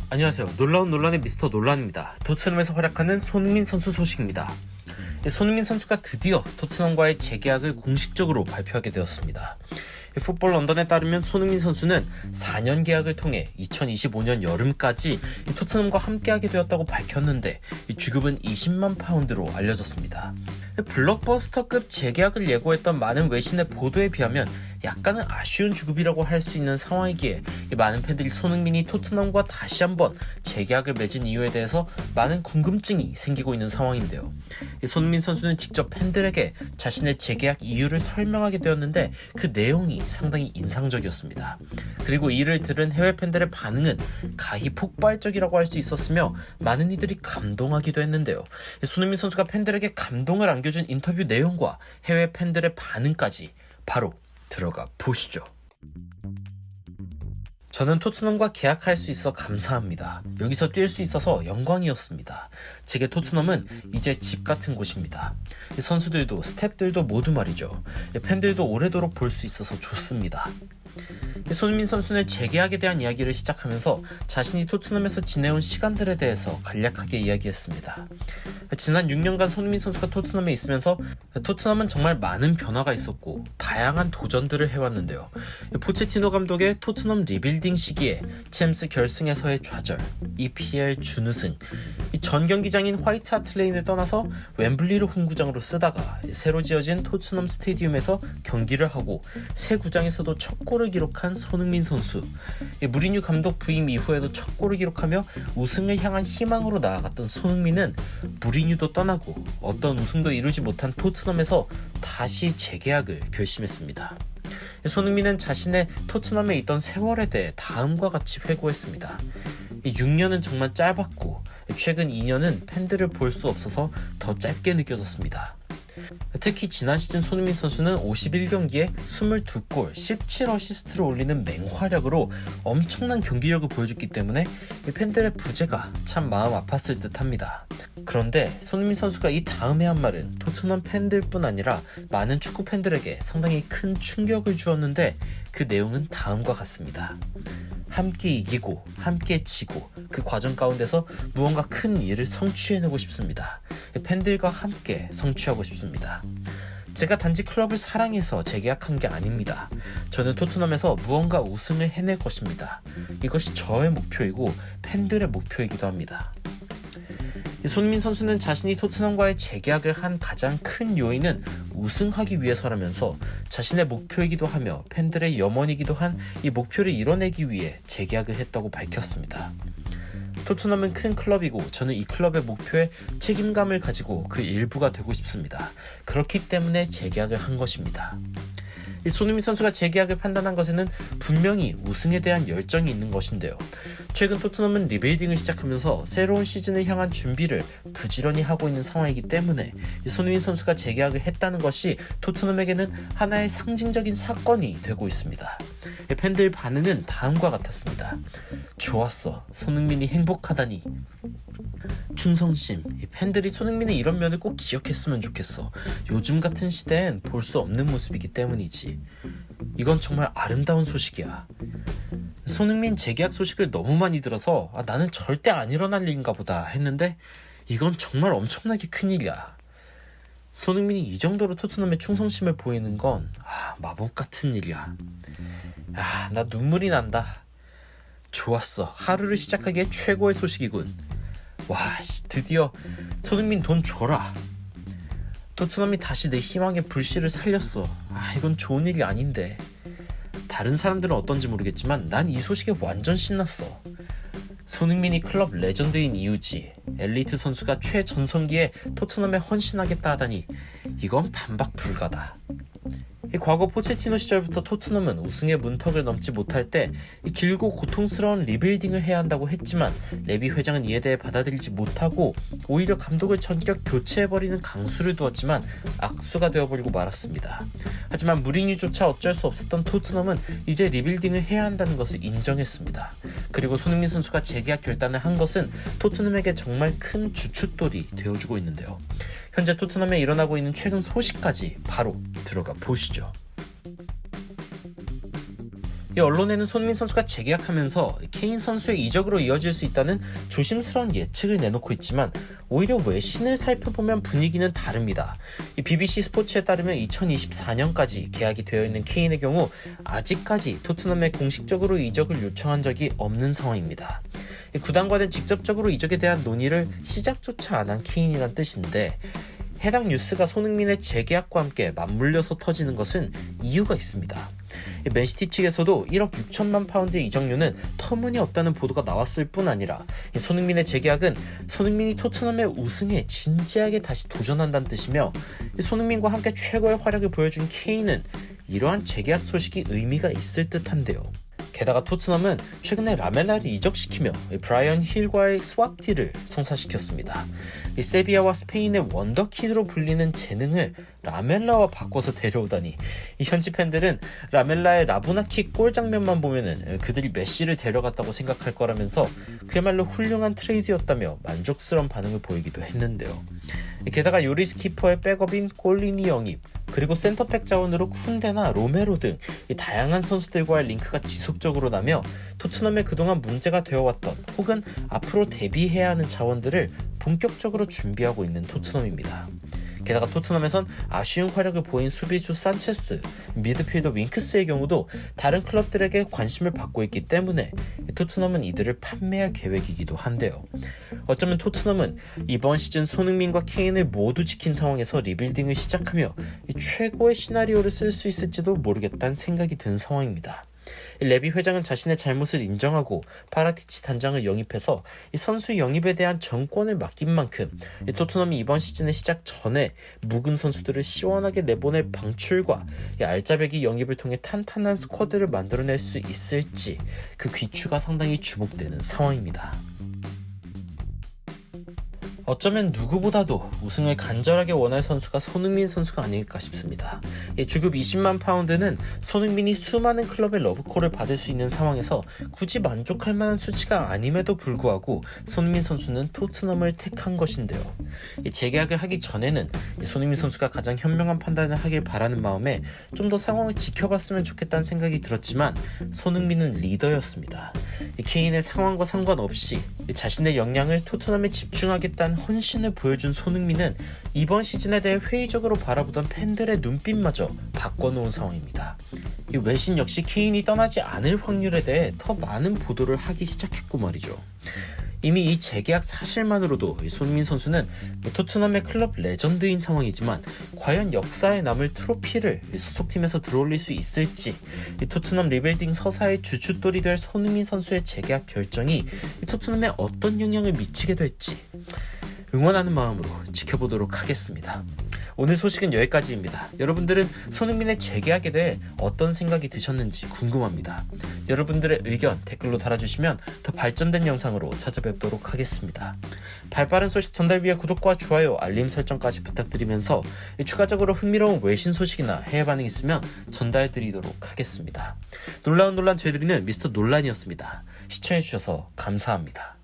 안녕하세요. 놀라운 논란의 미스터 논란입니다. 토트넘에서 활약하는 손흥민 선수 소식입니다. 손흥민 선수가 드디어 토트넘과의 재계약을 공식적으로 발표하게 되었습니다. 풋볼 런던에 따르면 손흥민 선수는 4년 계약을 통해 2025년 여름까지 토트넘과 함께하게 되었다고 밝혔는데 주급은 20만 파운드로 알려졌습니다. 블록버스터급 재계약을 예고했던 많은 외신의 보도에 비하면 약간은 아쉬운 주급이라고 할 수 있는 상황이기에 많은 팬들이 손흥민이 토트넘과 다시 한번 재계약을 맺은 이유에 대해서 많은 궁금증이 생기고 있는 상황인데요. 손흥민 선수는 직접 팬들에게 자신의 재계약 이유를 설명하게 되었는데 그 내용이 상당히 인상적이었습니다. 그리고 이를 들은 해외 팬들의 반응은 가히 폭발적이라고 할 수 있었으며 많은 이들이 감동하기도 했는데요. 손흥민 선수가 팬들에게 감동을 안겨준 인터뷰 내용과 해외 팬들의 반응까지 바로 들어가 보시죠. 저는 토트넘과 계약할 수 있어 감사합니다. 여기서 뛸 수 있어서 영광이었습니다. 제게 토트넘은 이제 집 같은 곳입니다. 선수들도 스태프들도 모두 말이죠. 팬들도 오래도록 볼 수 있어서 좋습니다. 손흥민 선수는 재계약에 대한 이야기를 시작하면서 자신이 토트넘에서 지내온 시간들에 대해서 간략하게 이야기했습니다. 지난 6년간 손흥민 선수가 토트넘에 있으면서 토트넘은 정말 많은 변화가 있었고 다양한 도전들을 해왔는데요. 포체티노 감독의 토트넘 리빌딩 시기에 챔스 결승에서의 좌절, EPL 준우승, 전 경기장인 화이트 하트레인을 떠나서 웸블리를 홈구장으로 쓰다가 새로 지어진 토트넘 스테디움에서 경기를 하고 새 구장에서도 첫 골을 기록한 손흥민 선수, 무리뉴 감독 부임 이후에도 첫 골을 기록하며 우승을 향한 희망으로 나아갔던 손흥민은 무리뉴도 떠나고 어떤 우승도 이루지 못한 토트넘에서 다시 재계약을 결심했습니다. 손흥민은 자신의 토트넘에 있던 세월에 대해 다음과 같이 회고했습니다. 6년은 정말 짧았고 최근 2년은 팬들을 볼 수 없어서 더 짧게 느껴졌습니다. 특히 지난 시즌 손흥민 선수는 51경기에 22골, 17어시스트를 올리는 맹활약으로 엄청난 경기력을 보여줬기 때문에 팬들의 부재가 참 마음 아팠을 듯 합니다. 그런데 손흥민 선수가 이 다음에 한 말은 토트넘 팬들뿐 아니라 많은 축구 팬들에게 상당히 큰 충격을 주었는데 그 내용은 다음과 같습니다. 함께 이기고 함께 지고 그 과정 가운데서 무언가 큰 일을 성취해내고 싶습니다. 팬들과 함께 성취하고 싶습니다. 제가 단지 클럽을 사랑해서 재계약한 게 아닙니다. 저는 토트넘에서 무언가 우승을 해낼 것입니다. 이것이 저의 목표이고 팬들의 목표이기도 합니다. 손흥민 선수는 자신이 토트넘과의 재계약을 한 가장 큰 요인은 우승하기 위해서라면서 자신의 목표이기도 하며 팬들의 염원이기도 한 이 목표를 이뤄내기 위해 재계약을 했다고 밝혔습니다. 토트넘은 큰 클럽이고 저는 이 클럽의 목표에 책임감을 가지고 그 일부가 되고 싶습니다. 그렇기 때문에 재계약을 한 것입니다. 이 손흥민 선수가 재계약을 판단한 것에는 분명히 우승에 대한 열정이 있는 것인데요. 최근 토트넘은 리빌딩을 시작하면서 새로운 시즌을 향한 준비를 부지런히 하고 있는 상황이기 때문에 이 손흥민 선수가 재계약을 했다는 것이 토트넘에게는 하나의 상징적인 사건이 되고 있습니다. 팬들 반응은 다음과 같았습니다. 좋았어. 손흥민이 행복하다니. 충성심. 팬들이 손흥민의 이런 면을 꼭 기억했으면 좋겠어. 요즘 같은 시대엔 볼 수 없는 모습이기 때문이지. 이건 정말 아름다운 소식이야. 손흥민 재계약 소식을 너무 많이 들어서 나는 절대 안 일어날 일인가 보다 했는데 이건 정말 엄청나게 큰일이야. 손흥민이 이 정도로 토트넘에 충성심을 보이는 건 마법 같은 일이야. 나 눈물이 난다. 좋았어. 하루를 시작하기에 최고의 소식이군. 와, 드디어 손흥민 돈 줘라. 토트넘이 다시 내 희망의 불씨를 살렸어. 이건 좋은 일이 아닌데. 다른 사람들은 어떤지 모르겠지만 난 이 소식에 완전 신났어. 손흥민이 클럽 레전드인 이유지. 엘리트 선수가 최전성기에 토트넘에 헌신하겠다 하다니 이건 반박 불가다. 과거 포체티노 시절부터 토트넘은 우승의 문턱을 넘지 못할 때 길고 고통스러운 리빌딩을 해야 한다고 했지만 레비 회장은 이에 대해 받아들이지 못하고 오히려 감독을 전격 교체해버리는 강수를 두었지만 악수가 되어버리고 말았습니다. 하지만 무리뉴조차 어쩔 수 없었던 토트넘은 이제 리빌딩을 해야 한다는 것을 인정했습니다. 그리고 손흥민 선수가 재계약 결단을 한 것은 토트넘에게 정말 큰 주춧돌이 되어주고 있는데요. 현재 토트넘에 일어나고 있는 최근 소식까지 바로 들어가 보시죠. 이 언론에는 손흥민 선수가 재계약하면서 케인 선수의 이적으로 이어질 수 있다는 조심스러운 예측을 내놓고 있지만 오히려 외신을 살펴보면 분위기는 다릅니다. 이 BBC 스포츠에 따르면 2024년까지 계약이 되어 있는 케인의 경우 아직까지 토트넘에 공식적으로 이적을 요청한 적이 없는 상황입니다. 구단과는 직접적으로 이적에 대한 논의를 시작조차 안 한 케인이란 뜻인데, 해당 뉴스가 손흥민의 재계약과 함께 맞물려서 터지는 것은 이유가 있습니다. 맨시티 측에서도 1억 6천만 파운드의 이적료는 터무니없다는 보도가 나왔을 뿐 아니라 손흥민의 재계약은 손흥민이 토트넘의 우승에 진지하게 다시 도전한다는 뜻이며, 손흥민과 함께 최고의 활약을 보여준 케인은 이러한 재계약 소식이 의미가 있을 듯한데요. 게다가 토트넘은 최근에 라멜라를 이적시키며 브라이언 힐과의 스왑 딜을 성사시켰습니다. 세비야와 스페인의 원더키드로 불리는 재능을 라멜라와 바꿔서 데려오다니, 현지 팬들은 라멜라의 라보나킥 골 장면만 보면은 그들이 메시를 데려갔다고 생각할 거라면서 그야말로 훌륭한 트레이드였다며 만족스러운 반응을 보이기도 했는데요. 게다가 요리스 키퍼의 백업인 골리니 영입, 그리고 센터백 자원으로 쿤데나 로메로 등 다양한 선수들과의 링크가 지속적으로 나며 토트넘의 그동안 문제가 되어왔던 혹은 앞으로 대비해야 하는 자원들을 본격적으로 준비하고 있는 토트넘입니다. 게다가 토트넘에선 아쉬운 활약을 보인 수비수 산체스, 미드필더 윙크스의 경우도 다른 클럽들에게 관심을 받고 있기 때문에 토트넘은 이들을 판매할 계획이기도 한데요. 어쩌면 토트넘은 이번 시즌 손흥민과 케인을 모두 지킨 상황에서 리빌딩을 시작하며 최고의 시나리오를 쓸 수 있을지도 모르겠다는 생각이 든 상황입니다. 레비 회장은 자신의 잘못을 인정하고 파라티치 단장을 영입해서 선수 영입에 대한 정권을 맡긴 만큼 토트넘이 이번 시즌의 시작 전에 묵은 선수들을 시원하게 내보낼 방출과 알짜배기 영입을 통해 탄탄한 스쿼드를 만들어낼 수 있을지, 그 귀추가 상당히 주목되는 상황입니다. 어쩌면 누구보다도 우승을 간절하게 원할 선수가 손흥민 선수가 아닐까 싶습니다. 주급 20만 파운드는 손흥민이 수많은 클럽의 러브콜을 받을 수 있는 상황에서 굳이 만족할 만한 수치가 아님에도 불구하고 손흥민 선수는 토트넘을 택한 것인데요. 재계약을 하기 전에는 손흥민 선수가 가장 현명한 판단을 하길 바라는 마음에 좀 더 상황을 지켜봤으면 좋겠다는 생각이 들었지만 손흥민은 리더였습니다. 케인의 상황과 상관없이 자신의 역량을 토트넘에 집중하겠다는 헌신을 보여준 손흥민은 이번 시즌에 대해 회의적으로 바라보던 팬들의 눈빛마저 바꿔놓은 상황입니다. 이 외신 역시 케인이 떠나지 않을 확률에 대해 더 많은 보도를 하기 시작했고 말이죠. 이미 이 재계약 사실만으로도 손흥민 선수는 토트넘의 클럽 레전드인 상황이지만 과연 역사에 남을 트로피를 소속팀에서 들어올릴 수 있을지, 토트넘 리빌딩 서사의 주춧돌이 될 손흥민 선수의 재계약 결정이 토트넘에 어떤 영향을 미치게 될지 응원하는 마음으로 지켜보도록 하겠습니다. 오늘 소식은 여기까지입니다. 여러분들은 손흥민의 재계약에 대해 어떤 생각이 드셨는지 궁금합니다. 여러분들의 의견 댓글로 달아주시면 더 발전된 영상으로 찾아뵙도록 하겠습니다. 발빠른 소식 전달 위해 구독과 좋아요, 알림 설정까지 부탁드리면서 추가적으로 흥미로운 외신 소식이나 해외 반응 있으면 전달드리도록 하겠습니다. 논란 되드리는 미스터 논란이었습니다. 시청해주셔서 감사합니다.